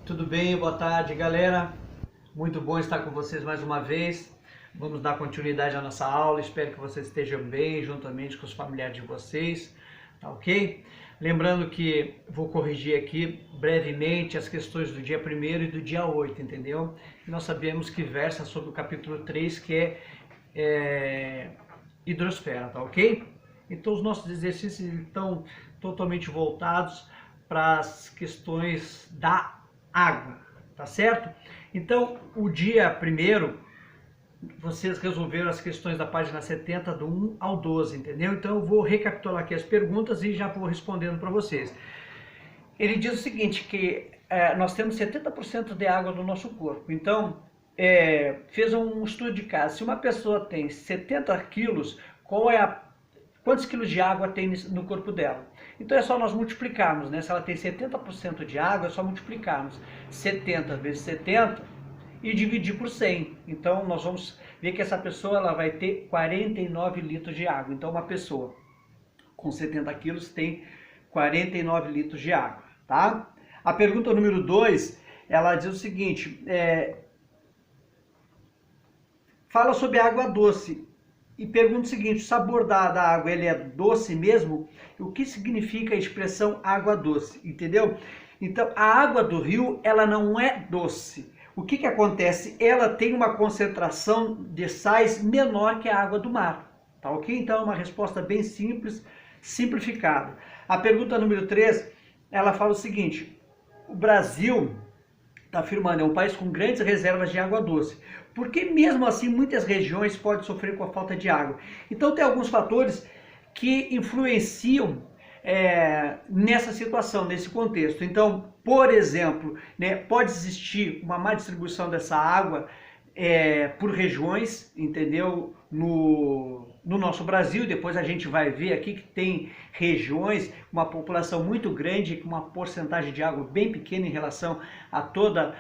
Tudo bem? Boa tarde, galera. Muito bom estar com vocês mais uma vez. Vamos dar continuidade à nossa aula. Espero que vocês estejam bem, juntamente com os familiares de vocês, tá ok? Lembrando que vou corrigir aqui brevemente as questões do dia 1º e do dia 8, entendeu? E nós sabemos que versa sobre o capítulo 3, que é hidrosfera, tá ok? Então os nossos exercícios estão totalmente voltados para as questões da água, tá certo? Então, o dia 1º, vocês resolveram as questões da página 70, do 1 ao 12, entendeu? Então, eu vou recapitular aqui as perguntas e já vou respondendo para vocês. Ele diz o seguinte, que nós temos 70% de água no nosso corpo. Então, fez um estudo de caso. Se uma pessoa tem 70 quilos, quantos quilos de água tem no corpo dela? Então é só nós multiplicarmos, né? Se ela tem 70% de água, é só multiplicarmos 70 vezes 70 e dividir por 100. Então nós vamos ver que essa pessoa ela vai ter 49 litros de água. Então uma pessoa com 70 quilos tem 49 litros de água, tá? A pergunta número 2, ela diz o seguinte, fala sobre água doce. E pergunta o seguinte, o sabor da água, ele é doce mesmo? O que significa a expressão água doce, entendeu? Então, a água do rio, ela não é doce. O que acontece? Ela tem uma concentração de sais menor que a água do mar, tá ok? Então, é uma resposta bem simples, simplificada. A pergunta número 3, ela fala o seguinte, o Brasil, está afirmando, é um país com grandes reservas de água doce. Porque mesmo assim muitas regiões podem sofrer com a falta de água. Então tem alguns fatores que influenciam nessa situação, nesse contexto. Então, por exemplo, né, pode existir uma má distribuição dessa água por regiões, entendeu? No nosso Brasil, depois a gente vai ver aqui que tem regiões com uma população muito grande, com uma porcentagem de água bem pequena em relação a toda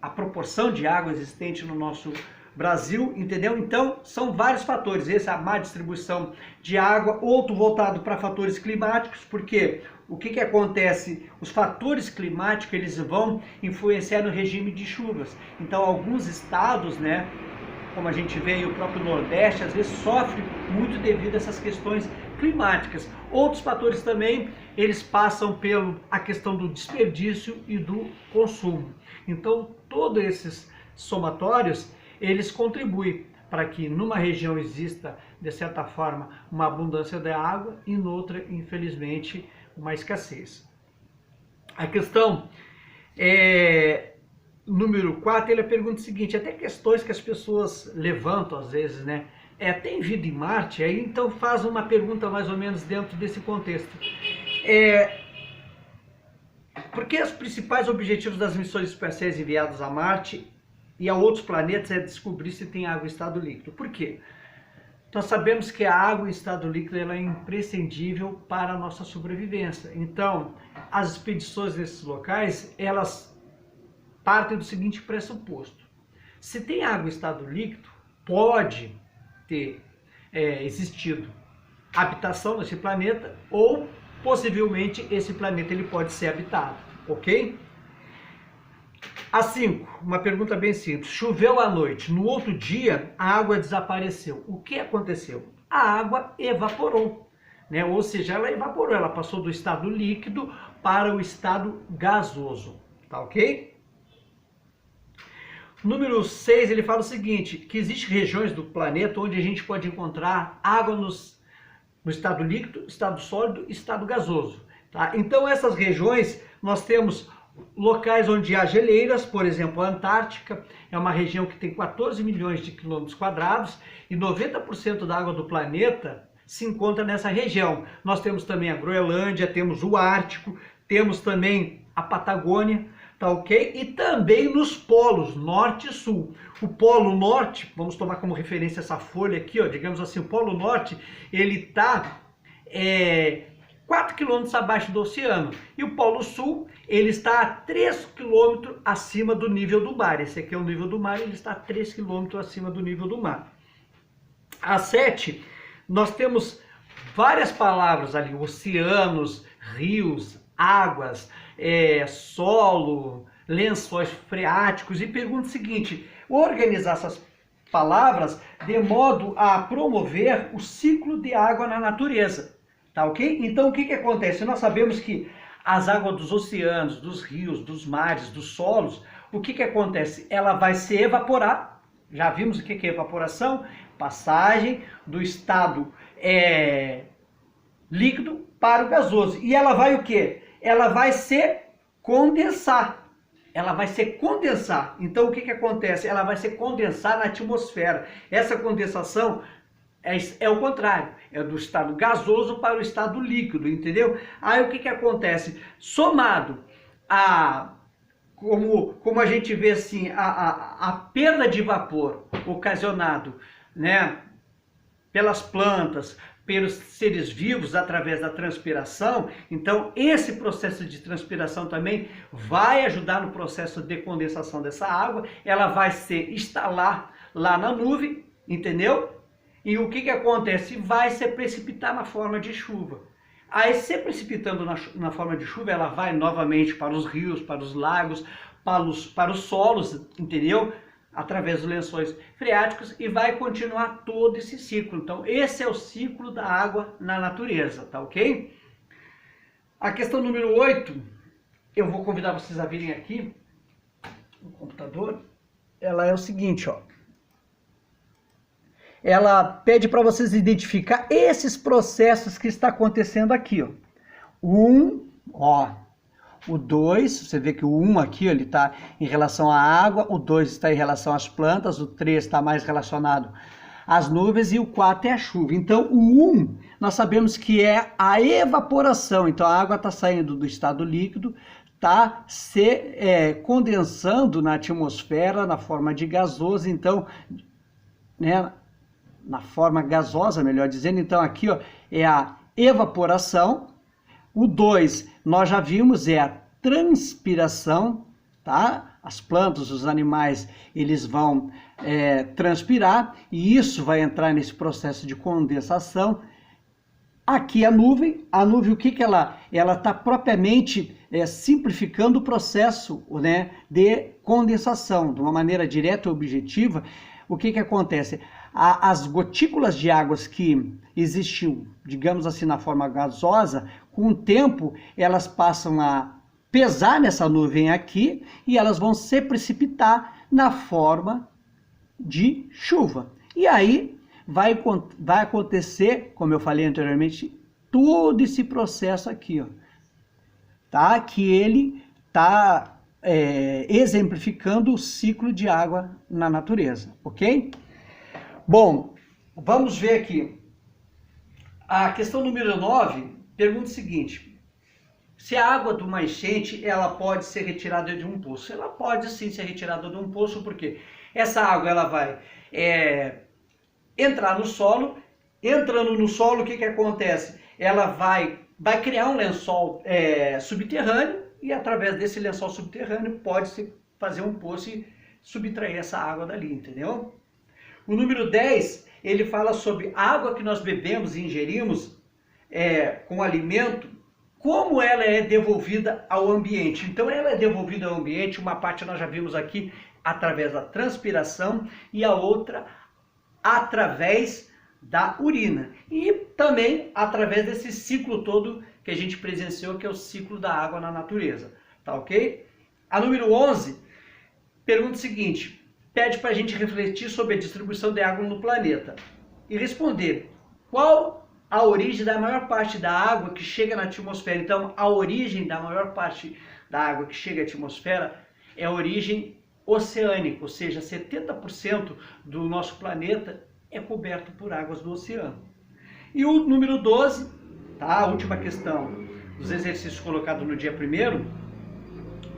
a proporção de água existente no nosso Brasil, entendeu? Então, são vários fatores, essa má distribuição de água, outro voltado para fatores climáticos, porque o que acontece? Os fatores climáticos, eles vão influenciar no regime de chuvas. Então, alguns estados, né, como a gente vê aí, o próprio Nordeste, às vezes sofre muito devido a essas questões climáticas. Outros fatores também, eles passam a questão do desperdício e do consumo. Então, todos esses somatórios, eles contribuem para que numa região exista, de certa forma, uma abundância de água e noutra, infelizmente, uma escassez. A questão número 4, ele pergunta o seguinte, até questões que as pessoas levantam às vezes, né? Tem vida em Marte? Aí então faz uma pergunta mais ou menos dentro desse contexto. Porque os principais objetivos das missões espaciais enviadas a Marte e a outros planetas é descobrir se tem água em estado líquido. Por quê? Nós sabemos que a água em estado líquido ela é imprescindível para a nossa sobrevivência. Então, as expedições nesses locais, elas partem do seguinte pressuposto. Se tem água em estado líquido, pode ter existido habitação nesse planeta ou possivelmente esse planeta ele pode ser habitado, ok? A 5, uma pergunta bem simples. Choveu à noite, no outro dia a água desapareceu. O que aconteceu? A água evaporou, né? Ou seja, ela evaporou, ela passou do estado líquido para o estado gasoso, tá ok? Número 6, ele fala o seguinte, que existem regiões do planeta onde a gente pode encontrar água no estado líquido, estado sólido e estado gasoso. Tá? Então essas regiões, nós temos locais onde há geleiras, por exemplo, a Antártica, é uma região que tem 14 milhões de quilômetros quadrados e 90% da água do planeta se encontra nessa região. Nós temos também a Groenlândia, temos o Ártico, temos também a Patagônia, tá ok? E também nos polos norte e sul. O polo norte, vamos tomar como referência essa folha aqui, ó, digamos assim, o polo norte, ele está 4 quilômetros abaixo do oceano. E o polo sul, ele está a 3 quilômetros acima do nível do mar. Esse aqui é o nível do mar, ele está a 3 quilômetros acima do nível do mar. A 7, nós temos várias palavras ali, oceanos, rios, águas, solo, lençóis freáticos, e pergunta o seguinte: organizar essas palavras de modo a promover o ciclo de água na natureza, tá ok? Então o que acontece? Nós sabemos que as águas dos oceanos, dos rios, dos mares, dos solos, o que acontece? Ela vai se evaporar. Já vimos o que é evaporação? Passagem do estado líquido para o gasoso. E ela vai o quê? Ela vai se condensar. Ela vai se condensar. Então o que acontece? Ela vai se condensar na atmosfera. Essa condensação é o contrário, é do estado gasoso para o estado líquido, entendeu? Aí o que acontece? Somado a, como a gente vê assim, a perda de vapor ocasionado, né, pelas plantas, pelos seres vivos através da transpiração, então esse processo de transpiração também vai ajudar no processo de condensação dessa água, ela vai se instalar lá na nuvem, entendeu? E o que acontece? Vai se precipitar na forma de chuva. Aí, se precipitando na forma de chuva, ela vai novamente para os rios, para os lagos, para os solos, entendeu? Através dos lençóis freáticos, e vai continuar todo esse ciclo. Então, esse é o ciclo da água na natureza, tá ok? A questão número 8, eu vou convidar vocês a virem aqui no computador. Ela é o seguinte, ó. Ela pede para vocês identificar esses processos que está acontecendo aqui, ó. O 2, você vê que o 1 aqui, ó, ele está em relação à água, o 2 está em relação às plantas, o 3 está mais relacionado às nuvens e o 4 é a chuva. Então, o 1, nós sabemos que é a evaporação. Então, a água está saindo do estado líquido, está se condensando na atmosfera na forma de gasoso, então, né, na forma gasosa, melhor dizendo. Então aqui, ó, é a evaporação. O 2, nós já vimos, é a transpiração, tá? As plantas, os animais, eles vão transpirar, e isso vai entrar nesse processo de condensação. Aqui a nuvem, o que ela está propriamente simplificando o processo, né, de condensação, de uma maneira direta e objetiva. O que acontece? As gotículas de águas que existiam, digamos assim, na forma gasosa, com o tempo elas passam a pesar nessa nuvem aqui e elas vão se precipitar na forma de chuva. E aí vai acontecer, como eu falei anteriormente, todo esse processo aqui, ó, tá? Que ele está exemplificando o ciclo de água na natureza, ok? Bom, vamos ver aqui. A questão número 9 pergunta o seguinte: se a água de uma enchente, ela pode ser retirada de um poço? Ela pode sim ser retirada de um poço, porque essa água ela vai entrar no solo. Entrando no solo, o que acontece? Ela vai criar um lençol subterrâneo, e através desse lençol subterrâneo pode-se fazer um poço e subtrair essa água dali, entendeu? O número 10, ele fala sobre a água que nós bebemos e ingerimos com alimento, como ela é devolvida ao ambiente. Então ela é devolvida ao ambiente, uma parte nós já vimos aqui através da transpiração e a outra através da urina. E também através desse ciclo todo que a gente presenciou, que é o ciclo da água na natureza, tá ok? A número 11 pergunta o seguinte: pede para a gente refletir sobre a distribuição de água no planeta e responder qual a origem da maior parte da água que chega na atmosfera. Então, a origem da maior parte da água que chega à atmosfera é a origem oceânica, ou seja, 70% do nosso planeta é coberto por águas do oceano. E o número 12, tá? A última questão dos exercícios colocados no dia 1º,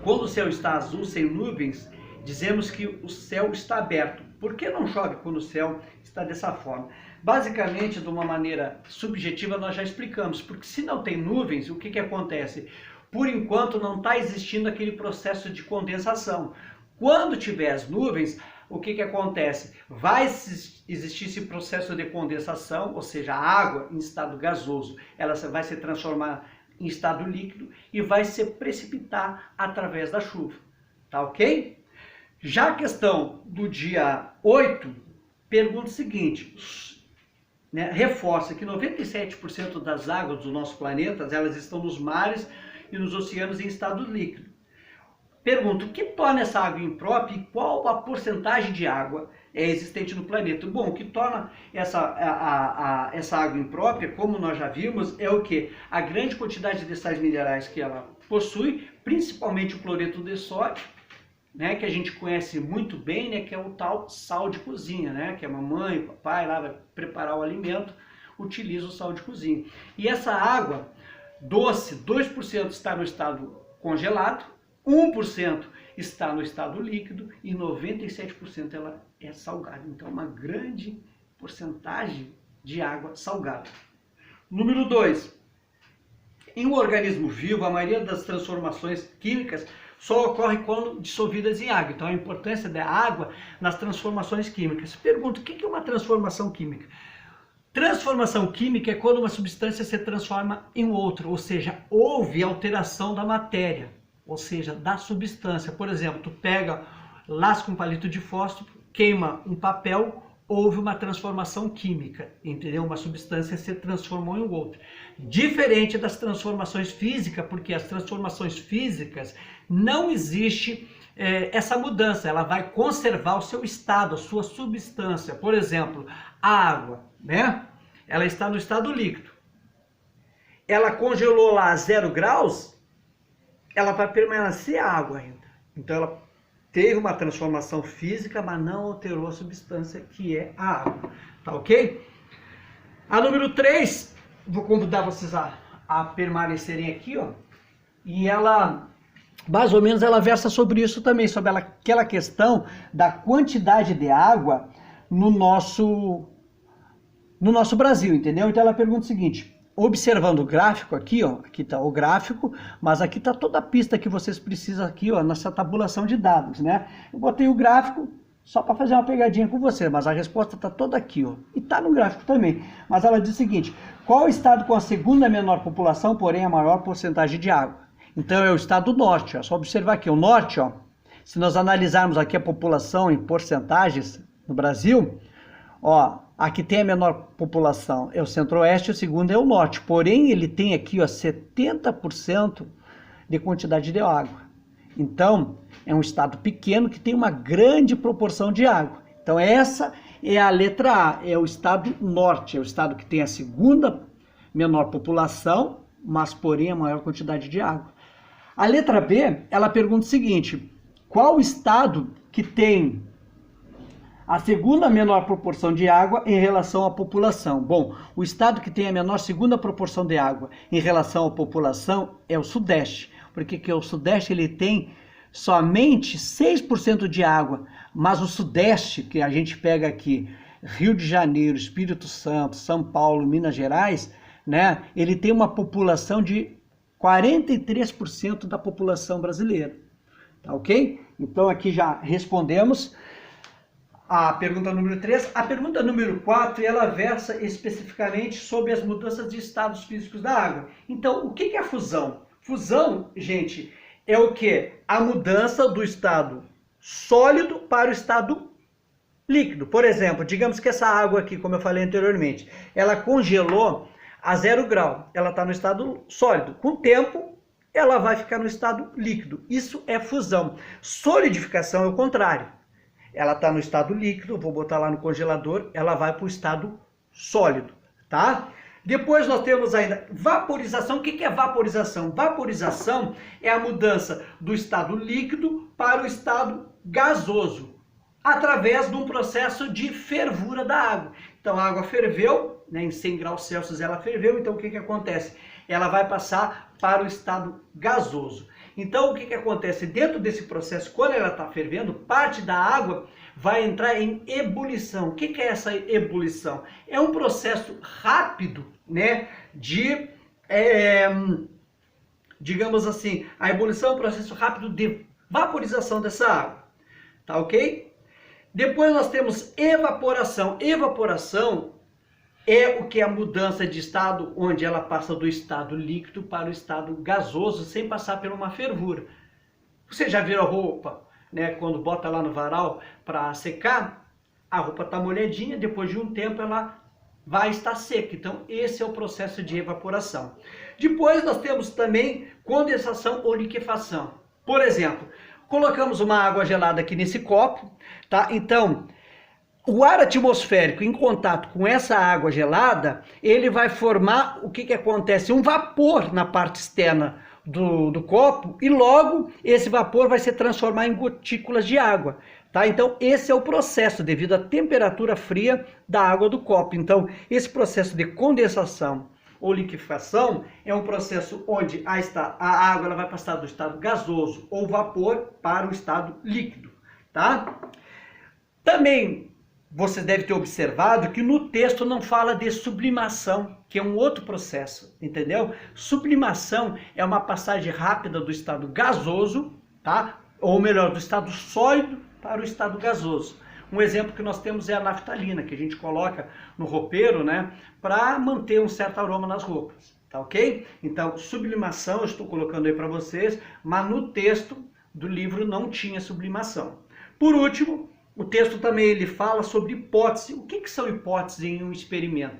quando o céu está azul, sem nuvens, dizemos que o céu está aberto. Por que não chove quando o céu está dessa forma? Basicamente, de uma maneira subjetiva, nós já explicamos, porque se não tem nuvens, o que acontece? Por enquanto não está existindo aquele processo de condensação. Quando tiver as nuvens, o que acontece? Vai existir esse processo de condensação, ou seja, a água em estado gasoso, ela vai se transformar em estado líquido e vai se precipitar através da chuva, tá ok? Já a questão do dia 8, pergunta o seguinte, né, reforça que 97% das águas do nosso planeta, elas estão nos mares e nos oceanos em estado líquido. Pergunta, o que torna essa água imprópria e qual a porcentagem de água é existente no planeta? Bom, o que torna essa água imprópria, como nós já vimos, é o que? A grande quantidade de sais minerais que ela possui, principalmente o cloreto de sódio, né, que a gente conhece muito bem, né, que é o tal sal de cozinha, né, que a mamãe, o papai lá vai preparar o alimento, utiliza o sal de cozinha. E essa água doce, 2% está no estado congelado, 1% está no estado líquido e 97% ela é salgada. Então, uma grande porcentagem de água salgada. Número 2. Em um organismo vivo, a maioria das transformações químicas só ocorre quando dissolvidas em água. Então, a importância da água nas transformações químicas. Pergunta, o que é uma transformação química? Transformação química é quando uma substância se transforma em outra, ou seja, houve alteração da matéria, ou seja, da substância. Por exemplo, tu pega, lasca um palito de fósforo, queima um papel, houve uma transformação química, entendeu? Uma substância se transformou em outra. Diferente das transformações físicas, porque as transformações físicas não existe essa mudança, ela vai conservar o seu estado, a sua substância. Por exemplo, a água, né? Ela está no estado líquido. Ela congelou lá a 0 graus, ela vai permanecer água ainda. Então ela teve uma transformação física, mas não alterou a substância que é a água. Tá ok? A número 3, vou convidar vocês a permanecerem aqui, ó. E ela, mais ou menos, ela versa sobre isso também, sobre aquela questão da quantidade de água no nosso Brasil, entendeu? Então ela pergunta o seguinte, observando o gráfico aqui, ó, aqui está o gráfico, mas aqui está toda a pista que vocês precisam aqui, ó, nessa tabulação de dados, né? Eu botei o gráfico só para fazer uma pegadinha com você, mas a resposta está toda aqui, ó, e está no gráfico também. Mas ela diz o seguinte, qual estado com a segunda menor população, porém a maior porcentagem de água? Então é o estado norte, ó, só observar aqui, o norte, ó, se nós analisarmos aqui a população em porcentagens no Brasil, ó, aqui tem a menor população, é o centro-oeste, o segundo é o norte. Porém, ele tem aqui, ó, 70% de quantidade de água. Então, é um estado pequeno que tem uma grande proporção de água. Então, essa é a letra A, é o estado norte, é o estado que tem a segunda menor população, mas, porém, a maior quantidade de água. A letra B, ela pergunta o seguinte, qual estado que tem a segunda menor proporção de água em relação à população? Bom, o estado que tem a menor segunda proporção de água em relação à população é o Sudeste. Porque que o Sudeste ele tem somente 6% de água, mas o Sudeste, que a gente pega aqui, Rio de Janeiro, Espírito Santo, São Paulo, Minas Gerais, né, ele tem uma população de 43% da população brasileira. Tá ok? Então aqui já respondemos a pergunta número 3. A pergunta número 4, ela versa especificamente sobre as mudanças de estados físicos da água. Então, o que é a fusão? Fusão, gente, é o que? A mudança do estado sólido para o estado líquido. Por exemplo, digamos que essa água aqui, como eu falei anteriormente, ela congelou a 0 grau. Ela está no estado sólido. Com o tempo, ela vai ficar no estado líquido. Isso é fusão. Solidificação é o contrário. Ela está no estado líquido, vou botar lá no congelador, ela vai para o estado sólido, tá? Depois nós temos ainda vaporização. O que é vaporização? Vaporização é a mudança do estado líquido para o estado gasoso, através de um processo de fervura da água. Então a água ferveu, né, em 100 graus Celsius ela ferveu, então o que acontece? Ela vai passar para o estado gasoso. Então, o que acontece? Dentro desse processo, quando ela está fervendo, parte da água vai entrar em ebulição. O que é essa ebulição? É um processo rápido, né, digamos assim, a ebulição é um processo rápido de vaporização dessa água. Tá ok? Depois nós temos evaporação. Evaporação é o que é a mudança de estado, onde ela passa do estado líquido para o estado gasoso, sem passar por uma fervura. Você já viu a roupa, né, quando bota lá no varal para secar, a roupa está molhadinha, depois de um tempo ela vai estar seca. Então esse é o processo de evaporação. Depois nós temos também condensação ou liquefação. Por exemplo, colocamos uma água gelada aqui nesse copo, tá? Então o ar atmosférico em contato com essa água gelada, ele vai formar o que acontece? Um vapor na parte externa do copo e logo esse vapor vai se transformar em gotículas de água. Tá? Então esse é o processo devido à temperatura fria da água do copo. Então esse processo de condensação ou liquefação é um processo onde a água ela vai passar do estado gasoso ou vapor para o estado líquido. Tá? Também você deve ter observado que no texto não fala de sublimação, que é um outro processo, entendeu? Sublimação é uma passagem rápida do estado gasoso, tá? Ou melhor, do estado sólido para o estado gasoso. Um exemplo que nós temos é a naftalina, que a gente coloca no roupeiro, né? Para manter um certo aroma nas roupas, tá ok? Então, sublimação eu estou colocando aí para vocês, mas no texto do livro não tinha sublimação. Por último, o texto também ele fala sobre hipótese. O que são hipóteses em um experimento?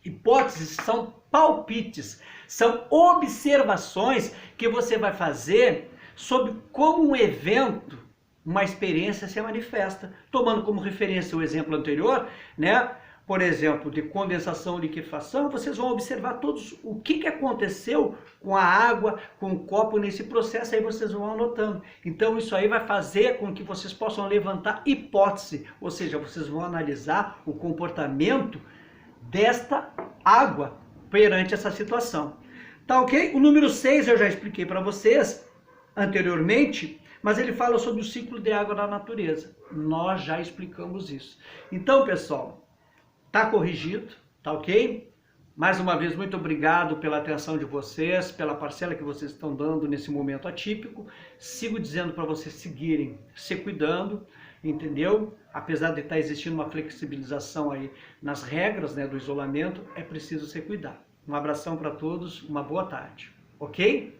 Hipóteses são palpites, são observações que você vai fazer sobre como um evento, uma experiência se manifesta. Tomando como referência o exemplo anterior, né? Por exemplo, de condensação e liquefação, vocês vão observar todos o que aconteceu com a água, com o copo nesse processo, aí vocês vão anotando. Então isso aí vai fazer com que vocês possam levantar hipótese, ou seja, vocês vão analisar o comportamento desta água perante essa situação. Tá ok? O número 6 eu já expliquei para vocês anteriormente, mas ele fala sobre o ciclo de água da natureza. Nós já explicamos isso. Então, pessoal, tá corrigido, tá ok? Mais uma vez, muito obrigado pela atenção de vocês, pela parcela que vocês estão dando nesse momento atípico. Sigo dizendo para vocês seguirem se cuidando, entendeu? Apesar de estar existindo uma flexibilização aí nas regras, né, do isolamento, é preciso se cuidar. Um abração para todos, uma boa tarde, ok?